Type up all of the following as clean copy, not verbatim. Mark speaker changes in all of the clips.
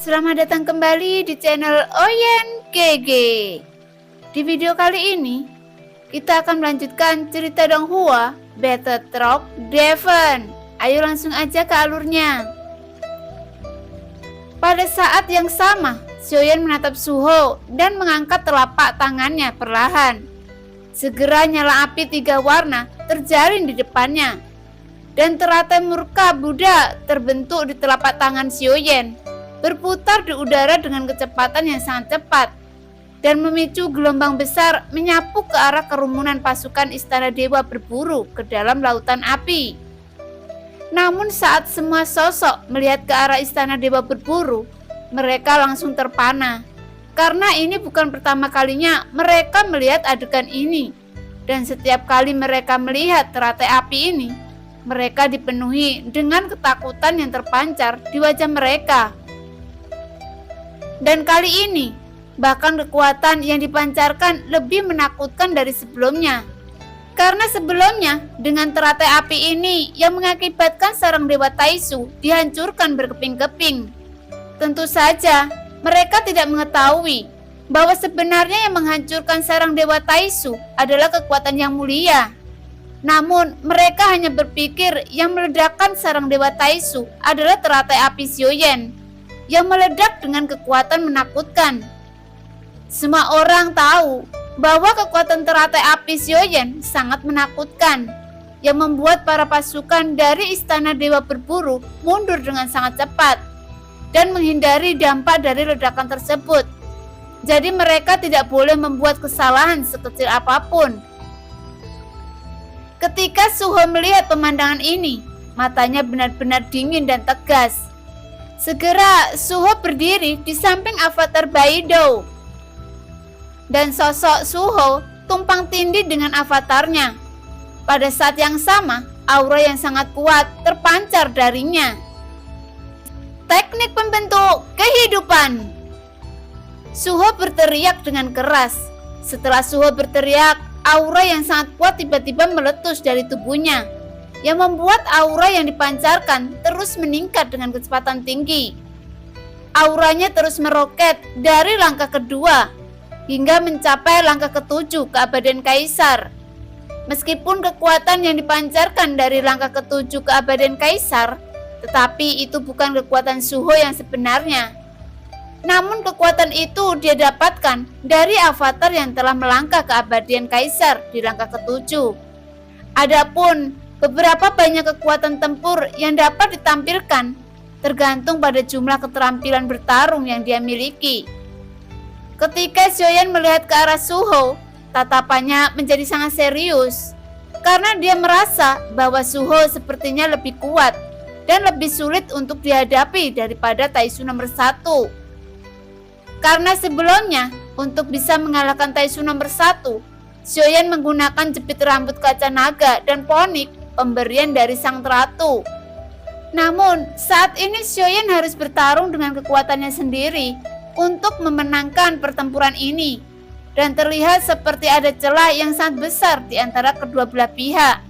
Speaker 1: Selamat datang kembali di channel Oyen GG. Di video kali ini, kita akan melanjutkan cerita Donghua Battle Truck Devon. Ayo langsung aja ke alurnya. Pada saat yang sama, Xiaoyan menatap Suho dan mengangkat telapak tangannya perlahan. Segera nyala api 3 warna terjalin di depannya. Dan teratai murka Buddha terbentuk di telapak tangan Xiaoyan, berputar di udara dengan kecepatan yang sangat cepat dan memicu gelombang besar menyapu ke arah kerumunan pasukan Istana Dewa Berburu ke dalam lautan api. Namun saat semua sosok melihat ke arah Istana Dewa Berburu, mereka langsung terpana karena ini bukan pertama kalinya mereka melihat adegan ini, dan setiap kali mereka melihat teratai api ini, mereka dipenuhi dengan ketakutan yang terpancar di wajah mereka. Dan kali ini, bahkan kekuatan yang dipancarkan lebih menakutkan dari sebelumnya. Karena sebelumnya, dengan teratai api ini yang mengakibatkan sarang Dewa Taisu dihancurkan berkeping-keping. Tentu saja, mereka tidak mengetahui bahwa sebenarnya yang menghancurkan sarang Dewa Taisu adalah kekuatan yang mulia. Namun, mereka hanya berpikir yang meledakkan sarang Dewa Taisu adalah teratai api Xiaoyan yang meledak dengan kekuatan menakutkan. Semua orang tahu bahwa kekuatan teratai api Xiaoyan sangat menakutkan, yang membuat para pasukan dari Istana Dewa Berburu mundur dengan sangat cepat dan menghindari dampak dari ledakan tersebut. Jadi mereka tidak boleh membuat kesalahan sekecil apapun. Ketika Suho melihat pemandangan ini, matanya benar-benar dingin dan tegas. Segera Suho berdiri di samping avatar Baido. Dan sosok Suho tumpang tindih dengan avatarnya. Pada saat yang sama, aura yang sangat kuat terpancar darinya. Teknik pembentuk kehidupan. Suho berteriak dengan keras. Setelah Suho berteriak, aura yang sangat kuat tiba-tiba meletus dari tubuhnya, yang membuat aura yang dipancarkan terus meningkat dengan kecepatan tinggi. Auranya terus meroket dari langkah kedua hingga mencapai langkah ketujuh keabadian Kaisar. Meskipun kekuatan yang dipancarkan dari langkah ketujuh keabadian Kaisar, tetapi itu bukan kekuatan Suho yang sebenarnya. Namun kekuatan itu dia dapatkan dari avatar yang telah melangkah keabadian Kaisar di langkah ketujuh. Adapun beberapa banyak kekuatan tempur yang dapat ditampilkan tergantung pada jumlah keterampilan bertarung yang dia miliki. Ketika Xiaoyan melihat ke arah Suho, tatapannya menjadi sangat serius karena dia merasa bahwa Suho sepertinya lebih kuat dan lebih sulit untuk dihadapi daripada Taisu nomor 1. Karena sebelumnya, untuk bisa mengalahkan Taisu nomor 1, Xiaoyan menggunakan jepit rambut kaca naga dan ponik pemberian dari sang ratu. Namun, saat ini Xiaoyan harus bertarung dengan kekuatannya sendiri untuk memenangkan pertempuran ini. Dan terlihat seperti ada celah yang sangat besar di antara kedua belah pihak.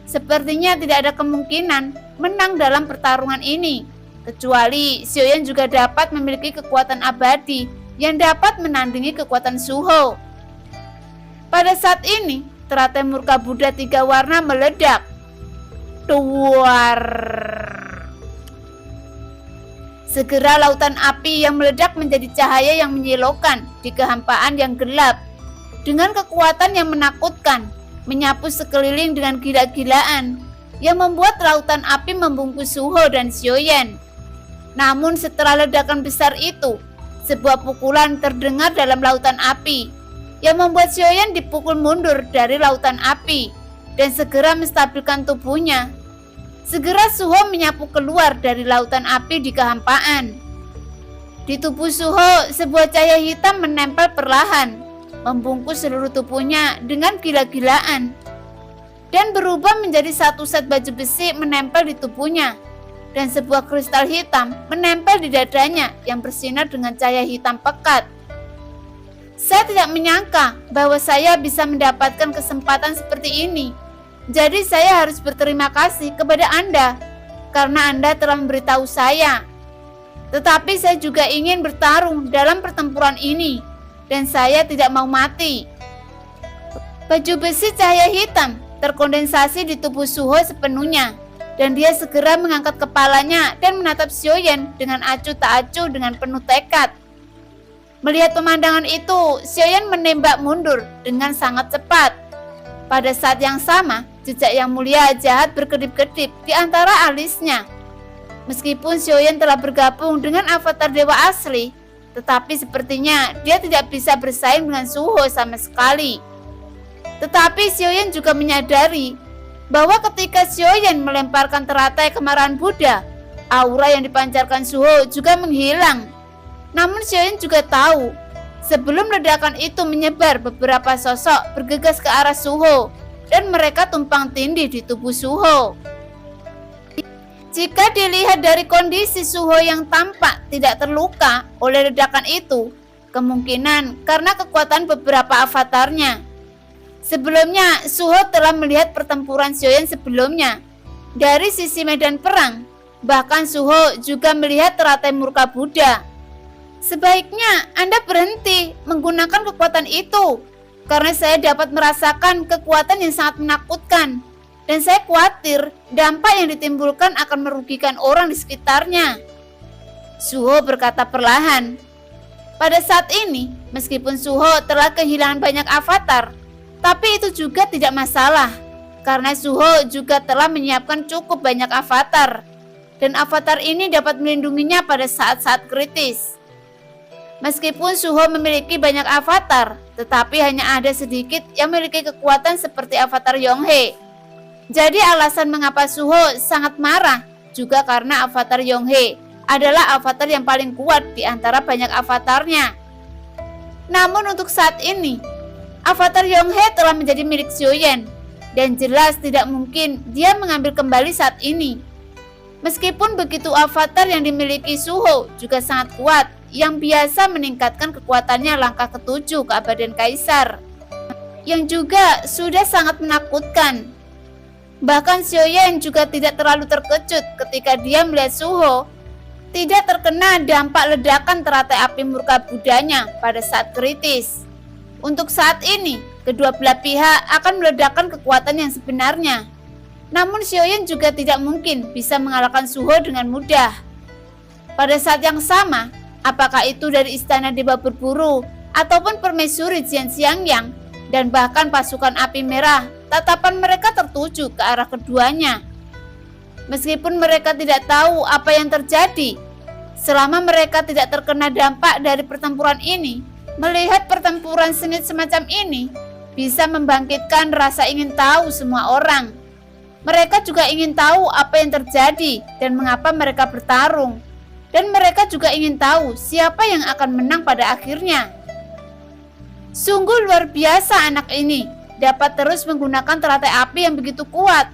Speaker 1: Sepertinya tidak ada kemungkinan menang dalam pertarungan ini, kecuali Xiaoyan juga dapat memiliki kekuatan abadi yang dapat menandingi kekuatan Suho. Pada saat ini, teratai murka Buddha 3 warna meledak. Duar. Segera lautan api yang meledak menjadi cahaya yang menyilaukan di kehampaan yang gelap. Dengan kekuatan yang menakutkan, menyapu sekeliling dengan gila-gilaan, yang membuat lautan api membungkus Suho dan Xiaoyan. Namun setelah ledakan besar itu, sebuah pukulan terdengar dalam lautan api, yang membuat Xiaoyan dipukul mundur dari lautan api dan segera menstabilkan tubuhnya. Segera Suho menyapu keluar dari lautan api di kehampaan. Di tubuh Suho, sebuah cahaya hitam menempel perlahan, membungkus seluruh tubuhnya dengan gila-gilaan, dan berubah menjadi satu set baju besi menempel di tubuhnya. Dan sebuah kristal hitam menempel di dadanya yang bersinar dengan cahaya hitam pekat. Saya tidak menyangka bahwa saya bisa mendapatkan kesempatan seperti ini. Jadi saya harus berterima kasih kepada Anda karena Anda telah memberitahu saya. Tetapi saya juga ingin bertarung dalam pertempuran ini, dan saya tidak mau mati. Baju besi cahaya hitam terkondensasi di tubuh Suho sepenuhnya, dan dia segera mengangkat kepalanya dan menatap Xiaoyan dengan acuh tak acuh dengan penuh tekad. Melihat pemandangan itu, Xiaoyan menembak mundur dengan sangat cepat. Pada saat yang sama, jejak yang mulia jahat berkedip-kedip di antara alisnya. Meskipun Xiaoyan telah bergabung dengan avatar dewa asli, tetapi sepertinya dia tidak bisa bersaing dengan Suho sama sekali. Tetapi Xiaoyan juga menyadari bahwa ketika Xiaoyan melemparkan teratai kemarahan Buddha, aura yang dipancarkan Suho juga menghilang. Namun Xiaoyan juga tahu, sebelum ledakan itu menyebar, beberapa sosok bergegas ke arah Suho dan mereka tumpang tindih di tubuh Suho. Jika dilihat dari kondisi Suho yang tampak tidak terluka oleh ledakan itu, kemungkinan karena kekuatan beberapa avatarnya. Sebelumnya, Suho telah melihat pertempuran Xiaoyan sebelumnya. Dari sisi medan perang, bahkan Suho juga melihat teratai murka Buddha. Sebaiknya Anda berhenti menggunakan kekuatan itu, karena saya dapat merasakan kekuatan yang sangat menakutkan. Dan saya khawatir dampak yang ditimbulkan akan merugikan orang di sekitarnya. Suho berkata perlahan. Pada saat ini, meskipun Suho telah kehilangan banyak avatar, tapi itu juga tidak masalah, karena Suho juga telah menyiapkan cukup banyak avatar, dan avatar ini dapat melindunginya pada saat-saat kritis. Meskipun Suho memiliki banyak avatar, tetapi hanya ada sedikit yang memiliki kekuatan seperti avatar Yonghe. Jadi alasan mengapa Suho sangat marah juga karena avatar Yonghe adalah avatar yang paling kuat di antara banyak avatarnya. Namun untuk saat ini, avatar Yonghe telah menjadi milik Xiaoyan, dan jelas tidak mungkin dia mengambil kembali saat ini. Meskipun begitu, avatar yang dimiliki Suho juga sangat kuat, yang biasa meningkatkan kekuatannya langkah ke-7 keabadian Kaisar, yang juga sudah sangat menakutkan. Bahkan Xiaoyan juga tidak terlalu terkejut ketika dia melihat Suho tidak terkena dampak ledakan teratai api murka Budanya pada saat kritis. Untuk saat ini, kedua belah pihak akan meledakkan kekuatan yang sebenarnya. Namun Xiaoyan juga tidak mungkin bisa mengalahkan Suho dengan mudah. Pada saat yang sama, apakah itu dari istana Dewa Berburu ataupun permaisuri Jian Xiangyang dan bahkan pasukan api merah, tatapan mereka tertuju ke arah keduanya. Meskipun mereka tidak tahu apa yang terjadi, selama mereka tidak terkena dampak dari pertempuran ini, melihat pertempuran sengit semacam ini bisa membangkitkan rasa ingin tahu semua orang. Mereka juga ingin tahu apa yang terjadi dan mengapa mereka bertarung. Dan mereka juga ingin tahu siapa yang akan menang pada akhirnya. Sungguh luar biasa anak ini, dapat terus menggunakan teratai api yang begitu kuat.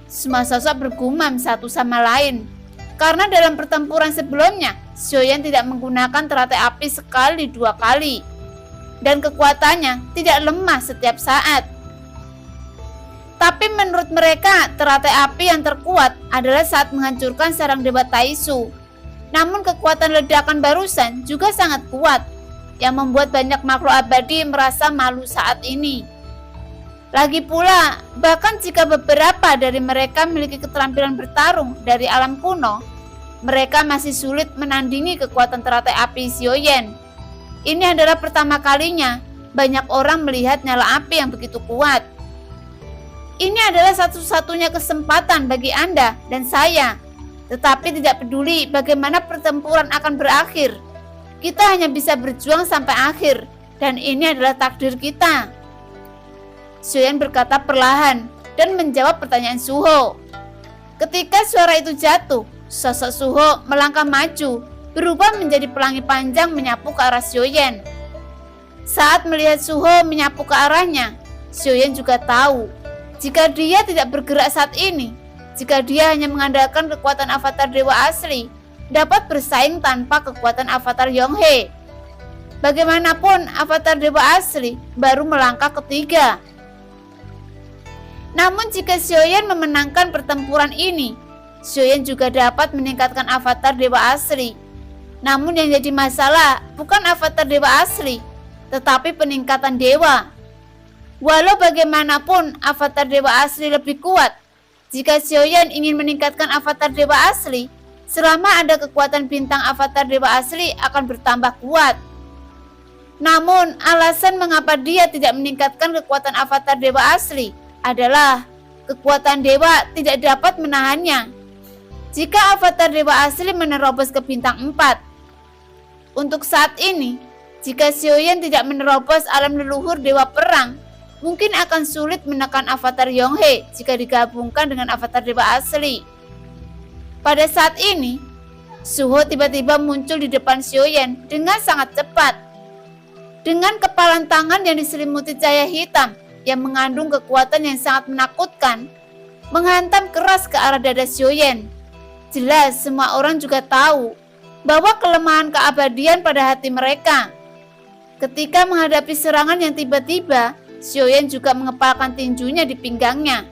Speaker 1: Semua sosok bergumam satu sama lain, karena dalam pertempuran sebelumnya, Xiaoyan tidak menggunakan teratai api sekali dua kali, dan kekuatannya tidak lemah setiap saat. Tapi menurut mereka, teratai api yang terkuat adalah saat menghancurkan sarang Dewa Taisu. Namun kekuatan ledakan barusan juga sangat kuat, yang membuat banyak makhluk abadi merasa malu saat ini. Lagi pula, bahkan jika beberapa dari mereka memiliki keterampilan bertarung dari alam kuno, mereka masih sulit menandingi kekuatan teratai api Xiaoyan. Ini adalah pertama kalinya banyak orang melihat nyala api yang begitu kuat. Ini adalah satu-satunya kesempatan bagi Anda dan saya. Tetapi tidak peduli bagaimana pertempuran akan berakhir, kita hanya bisa berjuang sampai akhir, dan ini adalah takdir kita. Xiaoyan berkata perlahan dan menjawab pertanyaan Suho. Ketika suara itu jatuh, sosok Suho melangkah maju, berubah menjadi pelangi panjang menyapu ke arah Xiaoyan. Saat melihat Suho menyapu ke arahnya, Xiaoyan juga tahu, jika dia tidak bergerak saat ini, jika dia hanya mengandalkan kekuatan avatar dewa asli, dapat bersaing tanpa kekuatan avatar Yonghe. Bagaimanapun, avatar dewa asli baru melangkah ketiga. Namun jika Xiaoyan memenangkan pertempuran ini, Xiaoyan juga dapat meningkatkan avatar dewa asli. Namun yang jadi masalah bukan avatar dewa asli, tetapi peningkatan dewa. Walau bagaimanapun avatar dewa asli lebih kuat, jika Xiaoyan ingin meningkatkan avatar dewa asli, selama ada kekuatan bintang avatar dewa asli akan bertambah kuat. Namun alasan mengapa dia tidak meningkatkan kekuatan avatar dewa asli adalah kekuatan dewa tidak dapat menahannya. Jika avatar dewa asli menerobos ke bintang 4. Untuk saat ini, jika Xiaoyan tidak menerobos alam leluhur dewa perang, mungkin akan sulit menekan avatar Yonghe jika digabungkan dengan avatar dewa asli. Pada saat ini, Suho tiba-tiba muncul di depan Xiaoyan dengan sangat cepat. Dengan kepalan tangan yang diselimuti cahaya hitam yang mengandung kekuatan yang sangat menakutkan, menghantam keras ke arah dada Xiaoyan. Jelas semua orang juga tahu bahwa kelemahan keabadian pada hati mereka. Ketika menghadapi serangan yang tiba-tiba, Xiaoyan juga mengepalkan tinjunya di pinggangnya.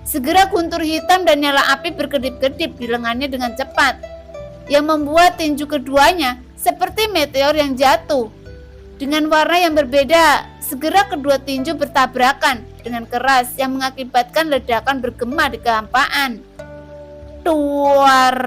Speaker 1: Segera guntur hitam dan nyala api berkedip-kedip di lengannya dengan cepat, yang membuat tinju keduanya seperti meteor yang jatuh. Dengan warna yang berbeda, segera kedua tinju bertabrakan dengan keras yang mengakibatkan ledakan bergema di kehampaan. Tuar.